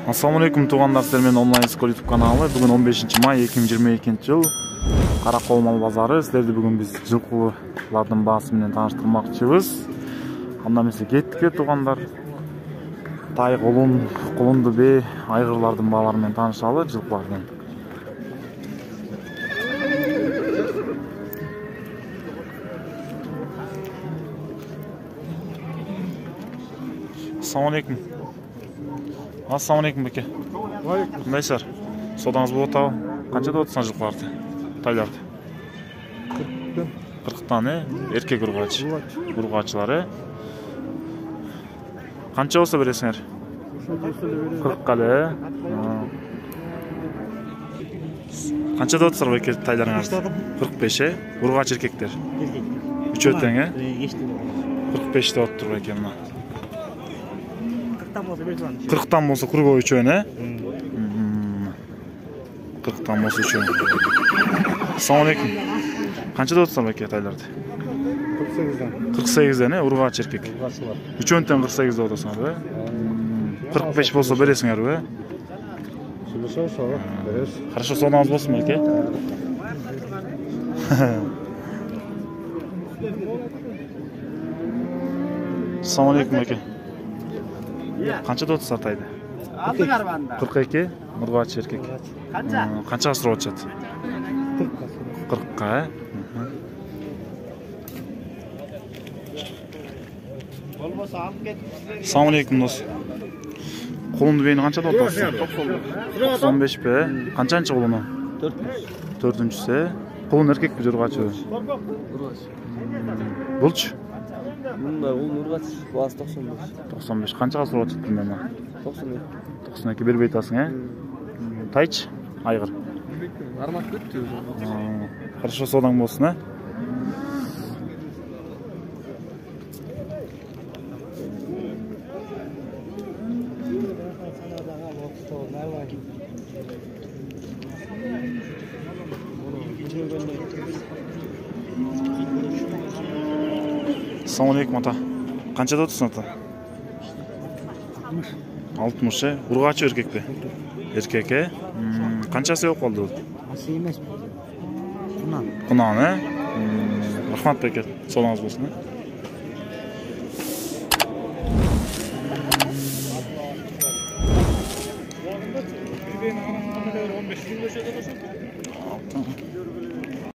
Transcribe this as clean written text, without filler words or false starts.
Assalamu alaikum туғандар, сіздер мен онлайн скол YouTube каналы. Бүгін 15 май 2022 жыл. Қарақол мал базары. Сіздерді бүгін біз жылқылардың басы менен таныштырмақчыбыз. Анда месе кеттік туғандар. Тай құлын, құлынды бе, айғырлардың баларымен танышалы жылқылардан. Assalamu alaikum. Assalamu alaikum беке. Қандайсыздар? Содаңыз болып отау. Қаншада отырсың жылқыларды? Тайларды? 40-тан, еркек ұрғач. Ұрғачылары. Қанша болса бересіңер? 40 қале. Қаншада отырсыздар беке тайларыңыз? 45, ұрғач еркектер. Үч өтең, 45-те отырыр беке мына. 40'tan болса круго üçöne. 40'tan болса üçöne. Assalamu alaikum. Qanchada o'tsan baka taylарды? 48'dan. 48'dan, urg'aç erkek. Üçöntен 48'da o'tasanlar, 45 болса бересиңер, берес. Хорошо, сонаңыз болсын беке. Assalamu alaikum baka. Qanchada o'tsa taydi? 42, urg'aç erkek. Qancha asr o'tadi? 40'ga. Assalomu alaykum do'st. Qo'limni beni qanchada o'tasiz? 95 be. Qanchanchi qo'lini? 4-chi. Qo'lin erkek mi urg'achi? Urg'achi. Bulch? Bunda urg'achi bas 95. 95. Qancha asr o'tdi menda? 92. 92 berib aytasың, Taych, айғыр. Армат кетті. Хорошо, содаң болсын, Assalamu alaikum ата. Qanchada o'tsan ata? 60, urg'achi erkek be? Erkek, Qanchasi yo'q qoldi? Asi emas. Qunon, Rahmat beka, so'zingiz bo'lsin.